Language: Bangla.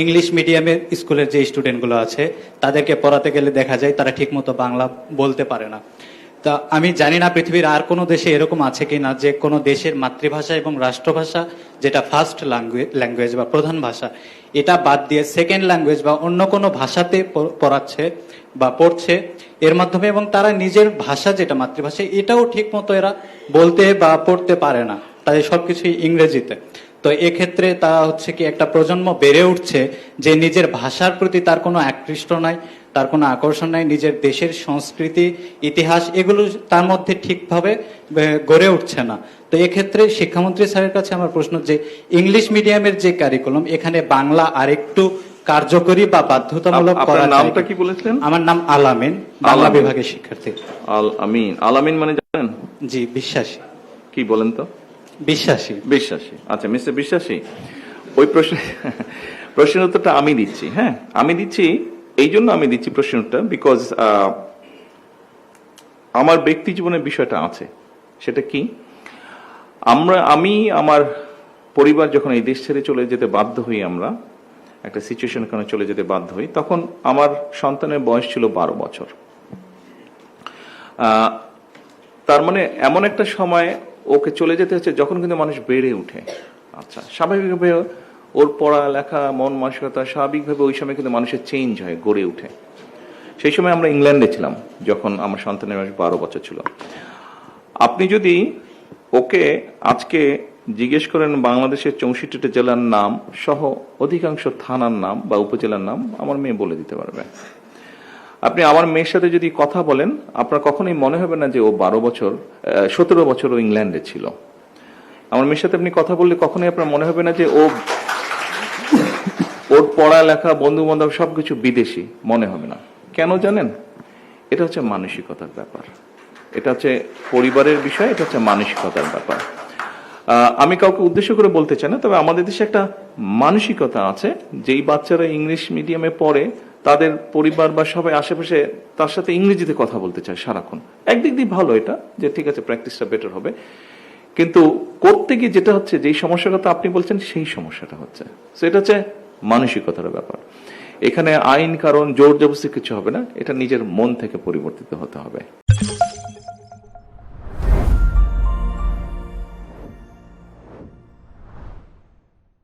ইংলিশ মিডিয়ামের স্কুলের যে স্টুডেন্টগুলো আছে তাদেরকে পড়াতে গেলে দেখা যায় তারা ঠিকমতো বাংলা বলতে পারে না। তা আমি জানি না পৃথিবীর আর কোনো দেশে এরকম আছে কিনা যে কোনো দেশের মাতৃভাষা এবং রাষ্ট্রভাষা যেটা ফার্স্ট ল্যাঙ্গুয়েজ বা প্রধান ভাষা, এটা বাদ দিয়ে সেকেন্ড ল্যাঙ্গুয়েজ বা অন্য কোনো ভাষাতে পড়াচ্ছে বা পড়ছে এর মাধ্যমে, এবং তারা নিজের ভাষা যেটা মাতৃভাষা এটাও ঠিক মতো এরা বলতে বা পড়তে পারে না, তাদের সবকিছুই ইংরেজিতে। তো এক্ষেত্রে তারা হচ্ছে কি একটা প্রজন্ম বেড়ে উঠছে যে নিজের ভাষার প্রতি তার কোনো আকৃষ্ট নাই, তার কোনো আকর্ষণ নাই, নিজের দেশের সংস্কৃতি ইতিহাস এগুলো তার মধ্যে ঠিকভাবে গড়ে উঠছে না। তো এক্ষেত্রে শিক্ষামন্ত্রী স্যারের কাছে আমার প্রশ্ন যে ইংলিশ মিডিয়ামের যে কারিকুলাম এখানে বাংলা আরেকটু কার্যকরী বা বাধ্যতামূলক করা যায়। নামটা কি বলেছিলেন? আমার নাম আলামিন, বাংলা বিভাগের শিক্ষার্থী। আলামিন, আলামিন মানে জানেন? জি, বিশ্বাসী। কি বলেন তো? বিশ্বাসী। বিশ্বাসী, আচ্ছা মিস্টার বিশ্বাসী, ওই প্রশ্নের উত্তরটা আমি দিচ্ছি। হ্যাঁ, আমি দিচ্ছি, এই জন্য আমি দিচ্ছি প্রশ্নের উত্তর বিকজ আমার ব্যক্তি জীবনের বিষয়টা আছে। সেটা কি, আমি আমার পরিবার যখন এই দেশ ছেড়ে চলে যেতে বাধ্য হই, আমরা একটা সিচুয়েশন কারণে চলে যেতে বাধ্য হই, তখন আমার সন্তানের বয়স ছিল 12 বছর। তার মানে এমন একটা সময় ওকে চলে যেতে হচ্ছে যখন কিন্তু মানুষ বেড়ে উঠে। আচ্ছা, স্বাভাবিকভাবে ওর পড়ালেখা, মন মানসিকতা স্বাভাবিকভাবে ওই সময় কিন্তু মানুষের চেঞ্জ হয়, গড়ে উঠে। সেই সময় আমরা ইংল্যান্ডে ছিলাম যখন আমার সন্তানের বয়স 12 বছর ছিল। আপনি যদি ওকে আজকে জিজ্ঞেস করেন বাংলাদেশের 64টা জেলার নাম সহ অধিকাংশ থানার নাম বা উপজেলার নাম, আমার মেয়ে বলে দিতে পারবে। আপনি আমার মেয়ের সাথে যদি কথা বলেন, আপনার কখনোই মনে হবে না যে ও 17 বছর ও ইংল্যান্ডে ছিল। আমার মেয়ের সাথে আপনি কথা বললে কখনোই আপনার মনে হবে না যে ওর পড়ালেখা, বন্ধু বান্ধব সবকিছু বিদেশি, মনে হবে না। কেন জানেন? এটা হচ্ছে মানসিকতার ব্যাপার, এটা হচ্ছে পরিবারের বিষয়, এটা হচ্ছে মানসিকতার ব্যাপার। আমি কাউকে উদ্দেশ্য করে বলতে চাই না, তবে আমাদের দেশে একটা মানসিকতা আছে, যেই বাচ্চারা ইংলিশ মিডিয়ামে পড়ে তাদের পরিবার বা সবাই আশেপাশে তার সাথে ইংরেজিতে কথা বলতে চায় সারাক্ষণ। একদিক দিয়ে ভালো এটা, যে ঠিক আছে প্র্যাকটিসটা বেটার হবে, কিন্তু করতে গিয়ে যেটা হচ্ছে, যেই সমস্যার কথা আপনি বলছেন সেই সমস্যাটা হচ্ছে, সেটা হচ্ছে মানসিকতার ব্যাপার। এখানে আইন কারণ জোর জবরদস্তি কিছু হবে না, এটা নিজের মন থেকে পরিবর্তিত হতে হবে।